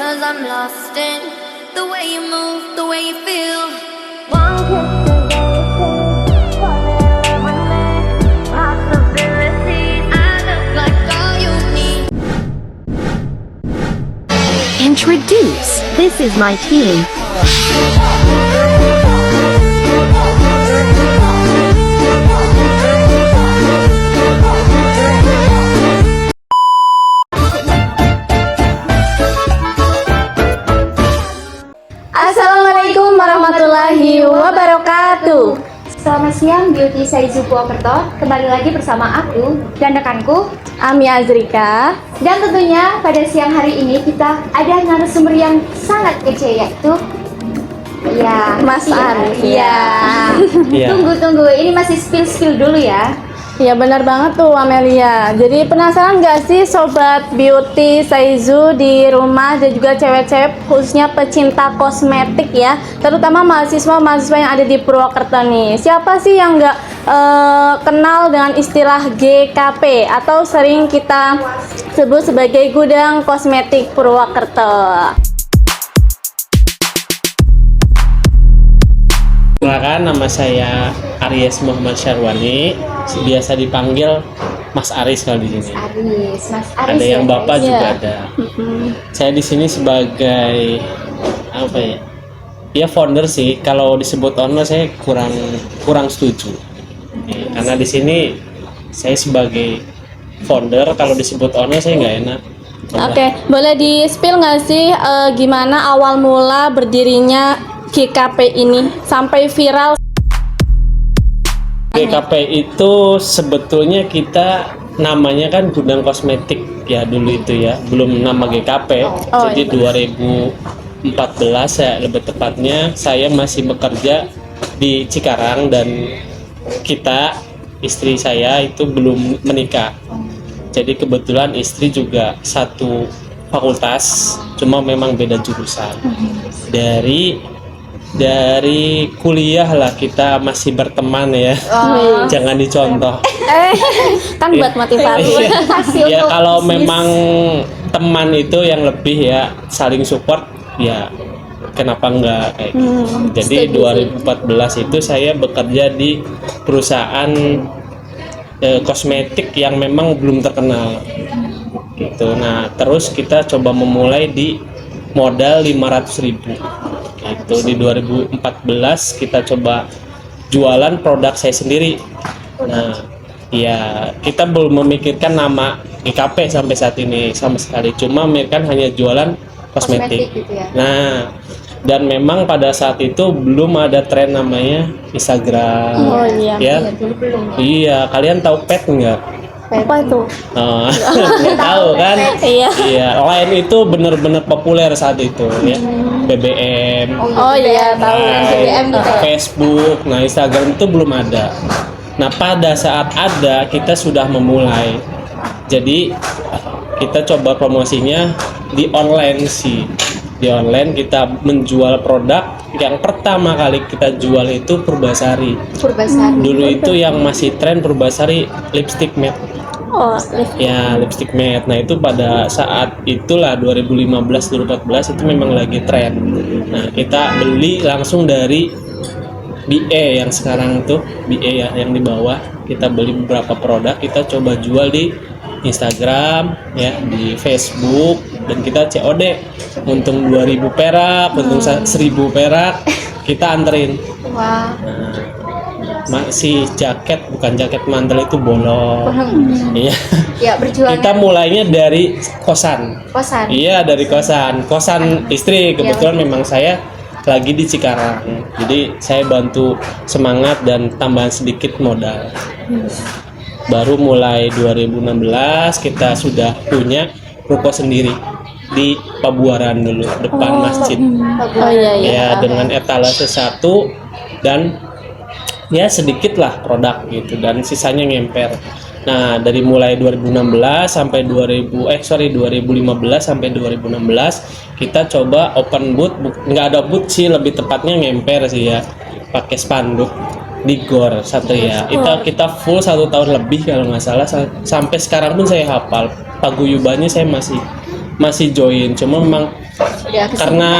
'Cause I'm lost in the way you move, the way you feel. One kiss and fall in love with me. Possibilities, I look like all you need. Introduce, this is my team. Assalamualaikum warahmatullahi wabarakatuh. Selamat siang Beauty Saizu Purwokerto. Kembali lagi bersama aku dan rekanku Ami Azrika. Dan tentunya pada siang hari ini kita ada narasumber yang sangat kece, yaitu Mas Ari. Iya. Tunggu, ini masih spill dulu ya. Ya benar banget tuh Amelia. Jadi penasaran gak sih Sobat Beauty Saizu di rumah dan juga cewek-cewek khususnya pecinta kosmetik ya, terutama mahasiswa-mahasiswa yang ada di Purwokerto nih. Siapa sih yang gak kenal dengan istilah GKP atau sering kita sebut sebagai Gudang Kosmetik Purwokerto? Perkenalkan, nama saya Aries Muhammad Syarwani, biasa dipanggil Mas Aris kalau di sini. Mas Aris. Ada yang Bapak Iya. juga ada. Saya di sini sebagai apa ya? Ya founder sih. Kalau disebut owner saya kurang setuju. Karena di sini saya sebagai founder, kalau disebut owner saya nggak enak. Oke, boleh di-spill nggak sih gimana awal mula berdirinya GKP ini sampai viral? GKP itu sebetulnya kita namanya kan Gudang Kosmetik ya dulu itu ya, belum nama GKP. Jadi 2014 ya lebih tepatnya, saya masih bekerja di Cikarang dan istri saya itu belum menikah. Jadi kebetulan istri juga satu fakultas, cuma memang beda jurusan. Dari kuliah lah kita masih berteman ya. Jangan dicontoh. Kan buat motivasi. Ya kalau memang teman itu yang lebih ya saling support ya, kenapa enggak kayak gitu. Jadi 2014 itu saya bekerja di perusahaan kosmetik yang memang belum terkenal gitu. Nah terus kita coba memulai di modal 500.000 itu. Di 2014 kita coba jualan produk saya sendiri. Nah ya kita belum memikirkan nama GKP sampai saat ini sama sekali, cuma memikirkan hanya jualan kosmetik gitu ya. Nah dan memang pada saat itu belum ada tren namanya Instagram. Oh iya. Ya iya, kalian tahu pet nggak? Apa itu? Oh, nggak tahu kan? Iya. Iya, Line itu benar-benar populer saat itu ya. BBM, Oh iya, tahu. Line, Facebook, nah Instagram itu belum ada. Nah pada saat ada kita sudah memulai. Jadi kita coba promosinya di online sih. Di online kita menjual produk. Yang pertama kali kita jual itu Purbasari. Dulu itu yang masih tren Purbasari lipstick matte. Oh, Ya lipstick matte. Nah itu pada saat itulah 2015-2014 itu memang lagi tren. Nah kita beli langsung dari BE yang sekarang tuh BE ya yang di bawah. Kita beli beberapa produk, kita coba jual di Instagram ya, di Facebook, dan kita COD. Untung 2.000 perak, untung 1.000 perak, kita anterin. Wah. Masih bukan jaket mantel itu bolong. Iya. Ya berjuang. Kita mulainya dari kosan. Kosan. Iya, dari kosan istri. Kebetulan memang saya lagi di Cikarang, jadi saya bantu semangat dan tambahan sedikit modal. Baru mulai 2016 kita sudah punya ruko sendiri di Pabuaran dulu, depan masjid. Oh iya iya. Ya dengan etalase 1 dan ya sedikit lah produk gitu, dan sisanya ngemper. Nah dari mulai 2015 sampai 2015 sampai 2016 kita coba open booth, nggak ada booth sih, lebih tepatnya ngemper sih ya, pakai spanduk di GOR Satria. Kita full 1 tahun lebih kalau nggak salah, sampai sekarang pun saya hafal paguyubannya, saya masih masih join, cuma memang Udah karena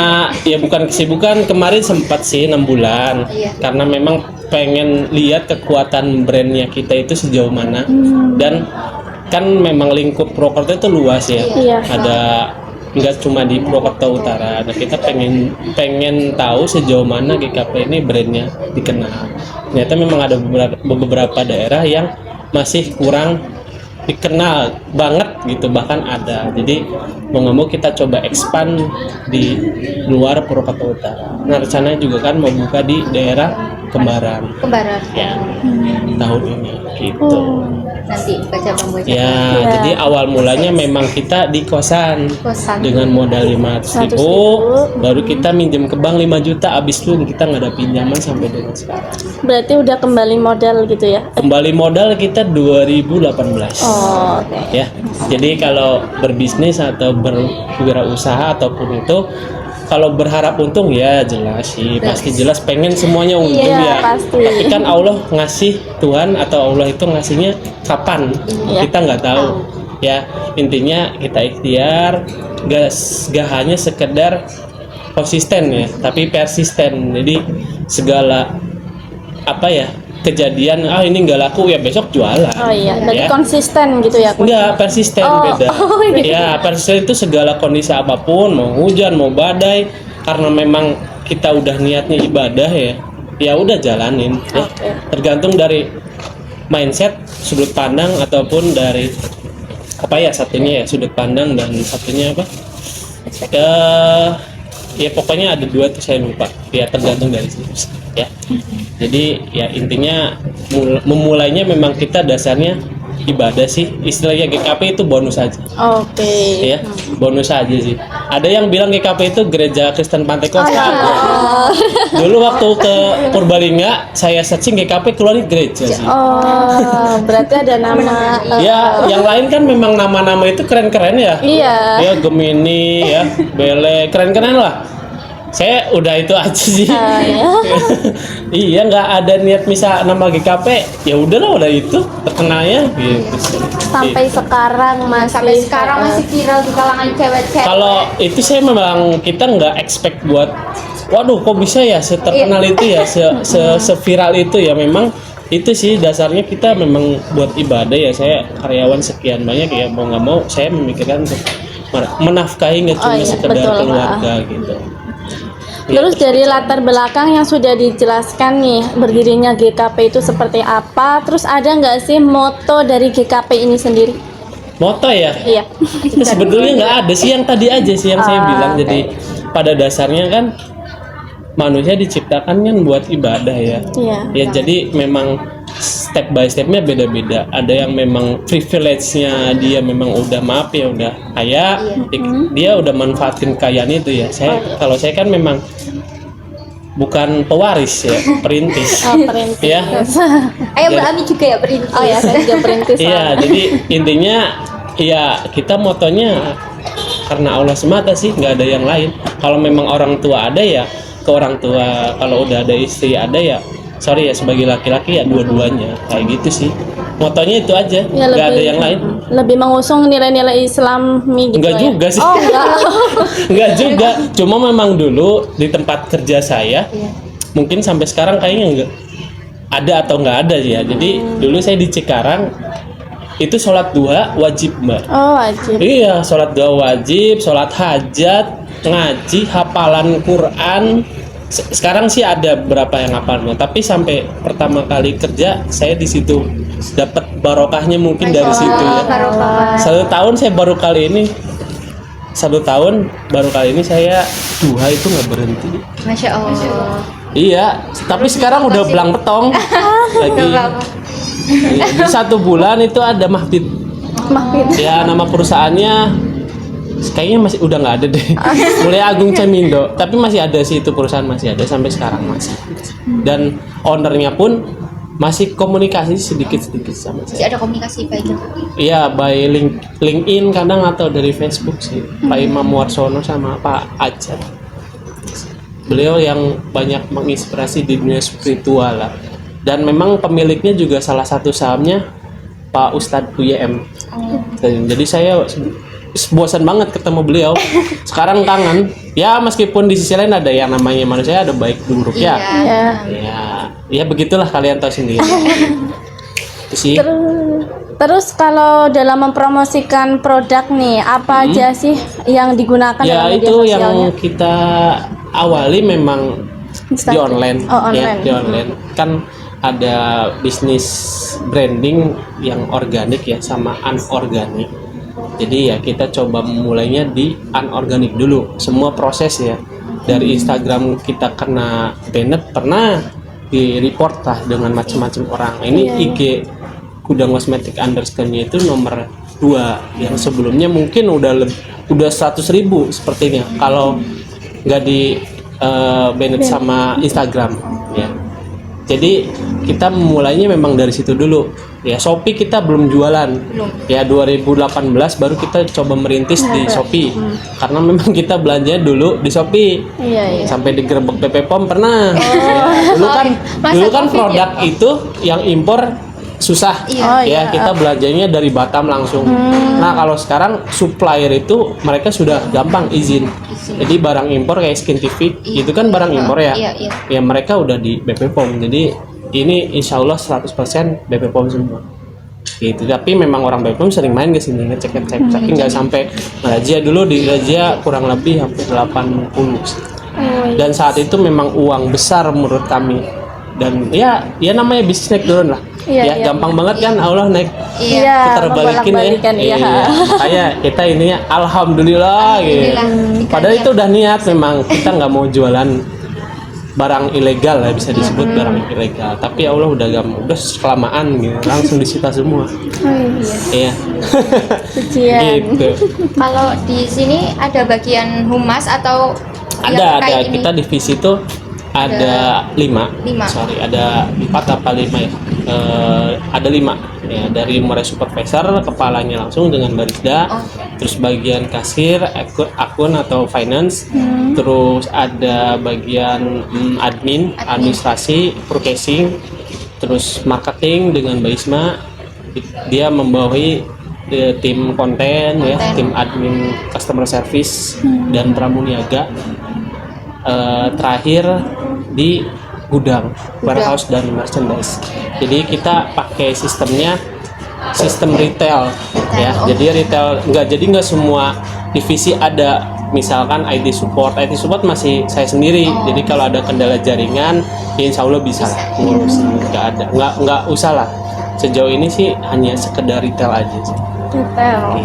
ya bukan kesibukan, kemarin sempat sih 6 bulan Iya. karena memang pengen lihat kekuatan brandnya kita itu sejauh mana. Dan kan memang lingkup Purwokerto itu luas ya. Iya. Ada nggak cuma di Purwokerto Utara. Nah, kita pengen tahu sejauh mana GKP ini brandnya dikenal. Ternyata memang ada beberapa daerah yang masih kurang dikenal banget gitu, bahkan ada. Jadi mau nggak mau kita coba expand di luar Purwokerto Utara. Nah, rencananya juga kan mau buka di daerah Kembaran Kembaran. ya tahun ini gitu. Nanti buka cabang buat Ya, Iya. jadi awal mulanya memang kita di kosan kosan. dengan modal 500.000, baru kita minjem ke bank 5 juta, abis itu kita nggak ada pinjaman sampai dengan sekarang. Berarti udah kembali modal gitu ya? Kembali modal kita 2018. Oh, oke. Ya, jadi kalau berbisnis atau berwirausaha ataupun itu, kalau berharap untung ya jelas sih, pasti jelas pengen semuanya untung Iya, ya. pasti. Tapi kan Allah ngasih, Tuhan atau Allah itu ngasihnya kapan? Iya. Kita nggak tahu. Ya, intinya kita ikhtiar, gak hanya sekedar konsisten ya, tapi persisten. Jadi segala apa ya kejadian, ini nggak laku ya besok jualan. Oh iya, berarti ya. konsisten gitu ya? Enggak, persisten beda. oh, gitu. Ya, persisten itu segala kondisi apapun, mau hujan, mau badai, karena memang kita udah niatnya ibadah ya. Ya udah jalanin. Ya. Oke. Tergantung dari mindset, sudut pandang ataupun dari apa ya, satunya ya sudut pandang dan satunya apa? Ya pokoknya ada dua tuh saya lupa. Ya tergantung dari situ ya. Jadi ya intinya memulainya memang kita dasarnya ibadah sih, istilahnya GKP itu bonus aja Oke. ya, bonus aja sih. Ada yang bilang GKP itu Gereja Kristen Pantai Kosta. Dulu waktu ke Purbalingga saya searching GKP keluar gereja sih. Oh, berarti ada nama. Ya, yang lain kan memang nama-nama itu keren-keren ya. Iya. Ya Gemini ya, Bele, keren-keren lah. Saya udah itu aja sih. Ya. Iya, nggak ada niat misal nama GKP, ya udahlah udah itu terkenalnya gitu sih. Sampai sekarang masih. Sampai sekarang masih viral di kalangan cewek-cewek. Kalau itu saya memang kita nggak expect buat, waduh kok bisa ya seterkenal itu ya, seviral itu ya. Memang itu sih dasarnya kita memang buat ibadah ya. Saya karyawan sekian banyak ya, mau nggak mau saya memikirkan untuk menafkahi nggak cuma iya, sekedar betul, keluarga gitu. Terus dari latar belakang yang sudah dijelaskan nih, berdirinya GKP itu seperti apa? Terus ada nggak sih moto dari GKP ini sendiri? Moto ya? Iya. Sebetulnya nggak ada sih, yang tadi aja sih yang saya bilang. Jadi pada dasarnya kan manusia diciptakan kan buat ibadah ya. Iya. Ya jadi memang step by stepnya beda-beda. Ada yang memang privilege-nya dia memang udah maaf ya udah kaya, dia udah manfaatin kekayaan itu ya. Kalau saya kan memang bukan pewaris ya, perintis. Oh, perintis. Ya. Ayo Mbak Ami juga ya perintis. Oh ya, saya juga perintis. Iya, jadi intinya ya kita motonya karena Allah semata sih, nggak ada yang lain. Kalau memang orang tua ada ya ke orang tua, kalau udah ada istri ada ya, sorry ya sebagai laki-laki ya dua-duanya, kayak gitu sih. Motonya itu aja, Ya, nggak ada yang lain. Lebih mengusung nilai-nilai Islami gitu Enggak ya. juga sih. Oh, enggak. Enggak juga, cuma memang dulu di tempat kerja saya mungkin sampai sekarang kayaknya enggak ada atau enggak ada ya. Jadi dulu saya di Cikarang itu sholat duha wajib Mbak. Oh, wajib. Iya, sholat duha wajib, sholat hajat, ngaji, hafalan Quran. Sekarang sih ada berapa yang hafalnya, tapi sampai pertama kali kerja saya di situ dapat barokahnya mungkin dari situ ya. Barokah. Satu tahun baru kali ini saya duha itu nggak berhenti. Masya Allah. Iya, tapi sekarang udah belang petong lagi. Iya, di 1 bulan itu ada mahfid. Ya nama perusahaannya kayaknya masih udah nggak ada deh. Mulai Agung Cemindo, tapi masih ada sih itu perusahaan, masih ada sampai sekarang masih. Dan ownernya pun masih komunikasi sedikit-sedikit sama Masih saya. ada komunikasi Pak itu. Iya, by LinkedIn kadang atau dari Facebook sih. Pak Imam Warsono sama Pak Ajar. Beliau yang banyak menginspirasi di dunia spiritual lah. Dan memang pemiliknya juga salah satu sahamnya Pak Ustadz UYM. Jadi saya bosan banget ketemu beliau. Sekarang kangen. Ya meskipun di sisi lain ada yang namanya manusia ada baik buruk ya. Ya. Ya begitulah kalian tahu sendiri. Itu sih. Terus kalau dalam mempromosikan produk nih, apa aja sih yang digunakan Ya dalam media itu sosialnya? yang kita awali memang di Instagram. online, Oh, ya online. di online kan ada bisnis branding yang organik ya sama unorganik. Jadi ya kita coba memulainya di unorganik dulu, semua proses ya. Dari Instagram kita kena banned pernah di report lah dengan macam-macam orang. Ini IG Gudang Kosmetik underscore-nya itu nomor 2 yang sebelumnya mungkin udah 100.000 sepertinya kalau nggak di banned sama Instagram ya. Jadi kita memulainya memang dari situ dulu ya. Shopee kita belum jualan ya, 2018 baru kita coba merintis di Shopee karena memang kita belanjanya dulu di Shopee. Iya. Sampai digerebek BP POM pernah ya, dulu kan produk itu yang impor susah ya, kita belanjanya dari Batam langsung. Nah kalau sekarang supplier itu mereka sudah gampang izin. Jadi barang impor kayak Skin TV itu kan barang impor ya. Ya mereka udah di BP POM. Jadi ini insya Allah 100% BP POM semua. Gitu. Tapi memang orang BP POM sering main ke sini ngecek tapi nggak sampai razia. Dulu di razia kurang lebih hampir 80. Dan saat itu memang uang besar menurut kami. Dan ya namanya bisnis naik turun lah. Gampang banget kan Allah naik. Putar balikin ya. Kayak kita ininya alhamdulillah gitu. Padahal itu udah niat memang kita nggak mau jualan barang ilegal ya, bisa disebut barang ilegal. Tapi ya Allah udah kelamaan gitu, langsung disita semua. Iya. Gitu. Kalau di sini ada bagian humas atau yang Ada kayak ini? kita divisi itu ada 5. Sorry, ada 4 apa 5 ya? Ada 5 ya, dari mulai supervisor kepalanya langsung dengan barista, terus bagian kasir, akun atau finance, terus ada bagian administrasi, purchasing, terus marketing dengan Mbak Isma, dia membawahi tim konten ya, tim admin customer service dan pramuniaga. Terakhir di gudang, warehouse dan merchandise. Jadi kita pakai sistemnya sistem retail ya. Jadi retail nggak semua divisi ada. Misalkan IT support masih saya sendiri. Jadi kalau ada kendala jaringan, ya insya Allah bisa ngurusin. Nggak usah lah. Sejauh ini sih hanya sekedar retail aja sih.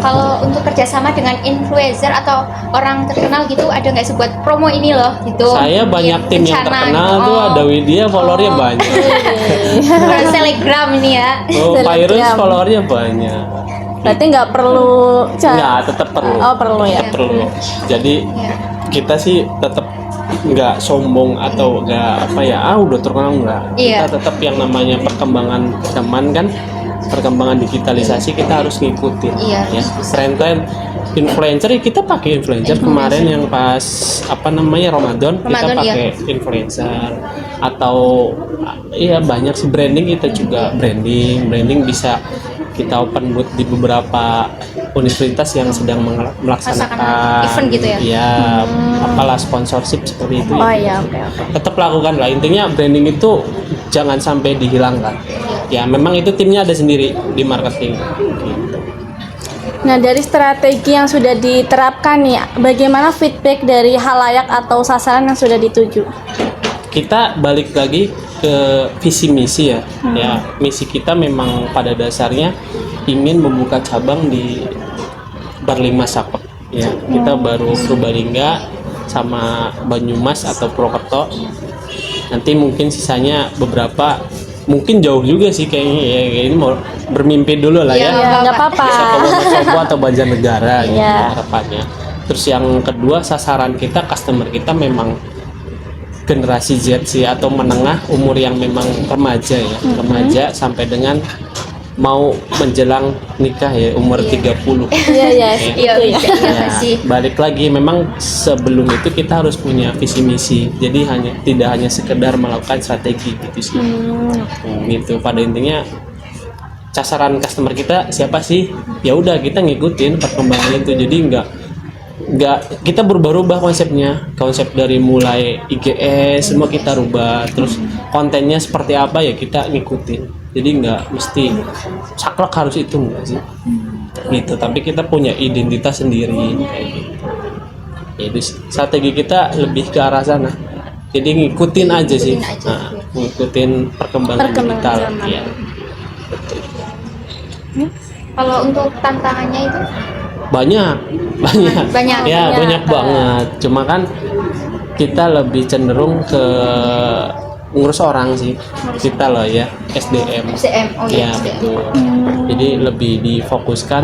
Kalau untuk kerjasama dengan influencer atau orang terkenal gitu, ada nggak sih buat promo ini loh gitu? Saya banyak tim yang rencana terkenal gitu. tuh, ada Widya followernya banyak. Telegram ini ya. Virus followernya banyak. Berarti nggak perlu Nggak, tetap perlu. Oh, perlu ya. Tetap perlu. Jadi kita sih tetap nggak sombong atau nggak apa ya, udah terkenal nggak. Kita tetap yang namanya perkembangan zaman kan, perkembangan digitalisasi kita harus ngikutin. Ya. Tren-tren influencer kita pakai influencer kemarin yang pas Ramadan kita pakai influencer, atau iya banyak sih branding kita juga branding bisa kita open booth di beberapa universitas yang sedang melaksanakan event gitu ya. Iya, apalah sponsorship seperti itu. Oh iya, oke. Tetap lakukan lah, intinya branding itu jangan sampai dihilangkan. Ya memang itu timnya ada sendiri di marketing gitu. Nah, dari strategi yang sudah diterapkan nih, bagaimana feedback dari halayak atau sasaran yang sudah dituju? Kita balik lagi ke visi misi ya. Ya, misi kita memang pada dasarnya ingin membuka cabang di Barlima Sakep. Ya, kita baru Purbalingga sama Banyumas atau Purwokerto. Nanti mungkin sisanya beberapa, mungkin jauh juga sih kayaknya ya. Ini mau bermimpi dulu lah ya. Nggak apa-apa. Bisa ke Wonosobo atau Banjarnegara gitu harapannya. Terus yang kedua, sasaran kita, customer kita memang generasi Z sih, atau menengah umur yang memang remaja ya. Remaja sampai dengan mau menjelang nikah ya, umur 30. Iya, Ya, balik lagi memang sebelum itu kita harus punya visi misi. Jadi tidak hanya sekedar melakukan strategi gitu sih. Gitu pada intinya sasaran customer kita siapa sih, ya udah kita ngikutin perkembangan itu. Jadi nggak kita berubah-ubah konsep dari mulai IGS semua kita rubah, terus kontennya seperti apa ya kita ngikutin. Jadi nggak mesti saklek harus itu, enggak sih gitu, tapi kita punya identitas sendiri kayak gitu. Jadi strategi kita lebih ke arah sana, jadi ngikutin aja sih. Nah, ngikutin perkembangan digital zaman. ya. Kalau untuk tantangannya itu banyak banyak. ya banyak banget, cuma kan kita lebih cenderung ke ngurus orang sih kita loh ya, SDM. SDM, oh Ya ya, SDM. betul. Jadi lebih difokuskan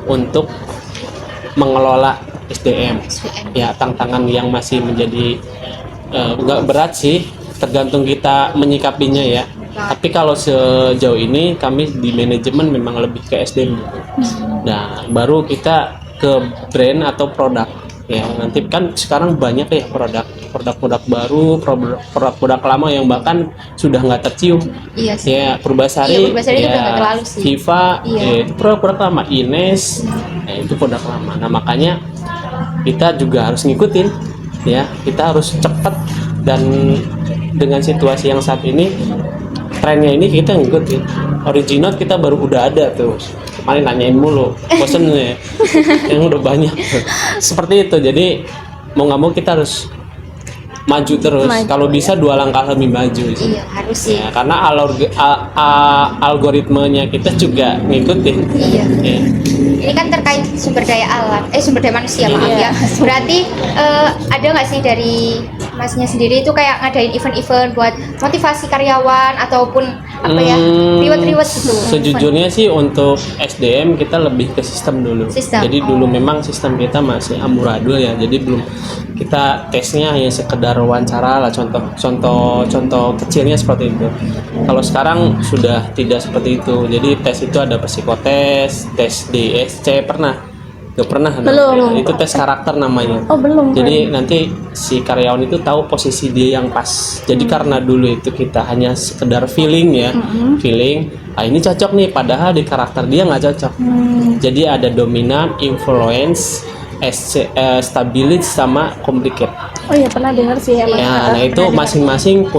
untuk mengelola SDM. Ya, tantangan yang masih menjadi nggak berat sih, tergantung kita menyikapinya ya. Tapi kalau sejauh ini kami di manajemen memang lebih ke SDM. Nah, baru kita ke brand atau produk. Ya, nanti kan sekarang banyak ya produk-produk baru, produk-produk lama yang bahkan sudah nggak tercium. Iya sih. Ya, Purbasari, Iya, Purbasari itu udah nggak terlalu sih. Viva, Iya. itu produk-produk lama. Ines, itu produk lama. Nah, makanya kita juga harus ngikutin, ya. Kita harus cepat, dan dengan situasi yang saat ini, trennya ini kita ngikutin. Original kita baru udah ada tuh. Kemarin nanyain mulu, bosen ya. Yang udah banyak. Seperti itu. Jadi mau nggak mau kita harus maju terus. Kalau bisa 2 langkah lebih maju sih. Iya, harus sih. Ya, karena algoritmanya kita juga ngikutin. Iya. Ya. Ini kan terkait sumber daya alam, sumber daya manusia, maaf ya. Berarti ada nggak sih dari masnya sendiri itu kayak ngadain event-event buat motivasi karyawan ataupun apa ya, reward gitu? Sejujurnya sih untuk SDM kita lebih ke sistem dulu. Sistem. Jadi dulu memang sistem kita masih amburadul ya. Jadi belum, kita tesnya hanya sekedar wawancara lah, contoh kecilnya seperti itu. Kalau sekarang sudah tidak seperti itu. Jadi tes itu ada psikotes, tes DSC pernah? Gak pernah. Belum. Itu tes karakter namanya. Oh, belum. Jadi nanti si karyawan itu tahu posisi dia yang pas. Jadi karena dulu itu kita hanya sekedar feeling ya, feeling. Ah, ini cocok nih, padahal di karakter dia nggak cocok. Jadi ada dominan, influence, stability sama complicate. Oh iya, pernah dengar sih emang. Ya, nah itu masing-masing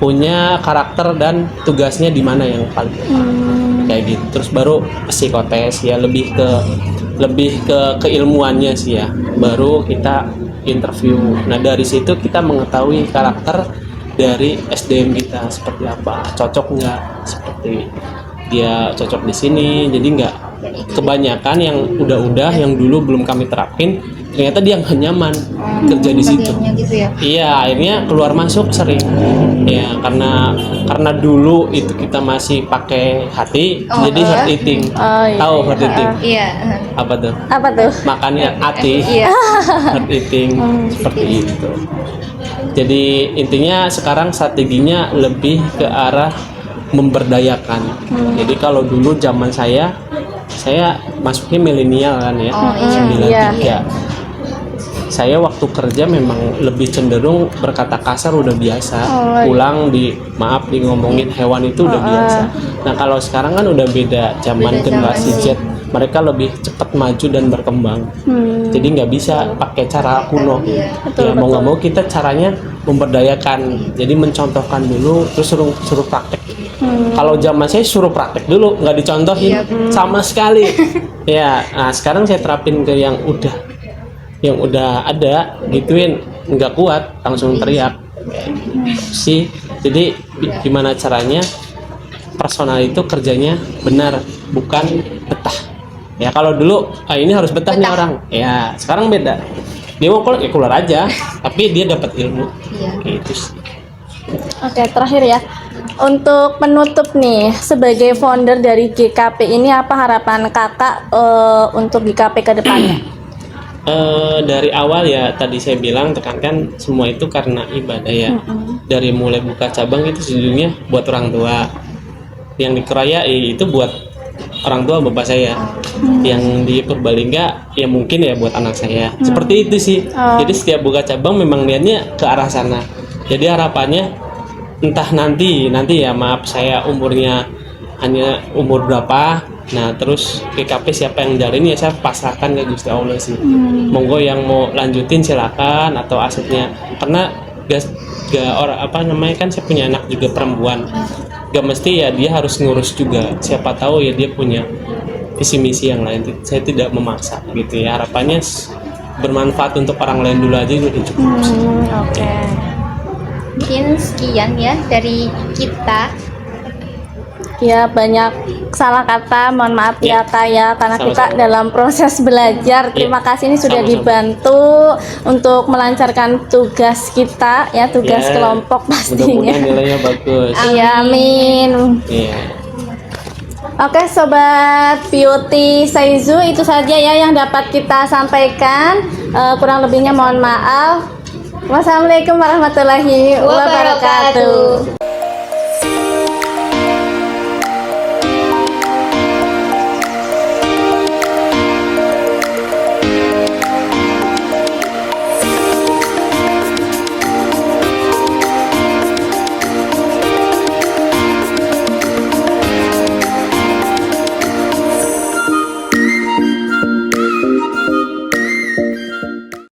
punya karakter dan tugasnya di mana yang paling kayak gitu. Terus baru psikotes ya, lebih ke keilmuannya sih ya. Baru kita interview. Nah, dari situ kita mengetahui karakter dari SDM kita seperti apa, cocok nggak, seperti dia cocok di sini. Jadi nggak kebanyakan yang udah yang dulu belum kami terapin, ternyata dia nggak nyaman kerja di situ. Bagiannya gitu ya. Iya, akhirnya keluar masuk sering. Ya, karena dulu itu kita masih pakai hati, jadi heart eating. Oh, iya, Tahu heart eating? Iya. Apa tuh? Apa tuh? Makannya hati. Iya. Heart eating seperti itu. Jadi intinya sekarang strateginya lebih ke arah memberdayakan. Jadi kalau dulu zaman saya masuknya milenial kan ya, Oh, iya. 93. Saya waktu kerja memang lebih cenderung berkata kasar udah biasa. Pulang di ngomongin hewan itu udah biasa. Nah, kalau sekarang kan udah beda zaman Beda generasi zaman, Z. Mereka lebih cepat maju dan berkembang. Jadi nggak bisa pakai cara kuno. Ya mau nggak mau kita caranya memberdayakan. Jadi mencontohkan dulu, terus suruh praktek. Kalau zaman saya suruh praktek dulu, nggak dicontohin sama sekali. Ya, nah sekarang saya terapin ke yang udah ada, gituin nggak kuat langsung teriak sih. Jadi gimana caranya personal itu kerjanya benar, bukan betah. Ya kalau dulu ini harus betah nih orang, ya sekarang beda. Dia mau keluar, ya keluar aja, tapi dia dapat ilmu. Iya. Gitu sih. Oke, terakhir ya. Untuk penutup nih, sebagai founder dari GKP ini, apa harapan kakak untuk GKP ke depannya? Dari awal ya tadi saya bilang, tekankan semua itu karena ibadah ya. Dari mulai buka cabang itu sejujurnya buat orang tua, yang di Kerayai itu buat orang tua bapak saya, yang di Purbalingga ya mungkin ya buat anak saya. Seperti itu sih. Jadi setiap buka cabang memang niatnya ke arah sana. Jadi harapannya entah nanti ya, maaf saya umurnya hanya umur berapa. Nah terus GKP siapa yang jalin ya saya pasrahkan ke Gusti Allah sih. Monggo yang mau lanjutin silakan, atau asetnya karena gak orang apa namanya, kan saya punya anak juga perempuan, gak mesti ya dia harus ngurus juga, siapa tahu ya dia punya visi misi yang lain. Saya tidak memaksa gitu ya, harapannya bermanfaat untuk orang lain dulu aja udah cukup sih. Oke. Mungkin sekian ya dari kita. Ya, banyak salah kata, mohon maaf ya Kak ya, karena kita Sama-sama. dalam proses belajar. Terima kasih ini sudah Sama-sama. dibantu untuk melancarkan tugas kita ya, tugas Ya, kelompok pastinya. mudah-mudahan nilainya bagus. Iya, amin. Iya. Oke Sobat Beauty Saizu, itu saja ya yang dapat kita sampaikan. Kurang lebihnya mohon maaf. Wassalamualaikum warahmatullahi wabarakatuh.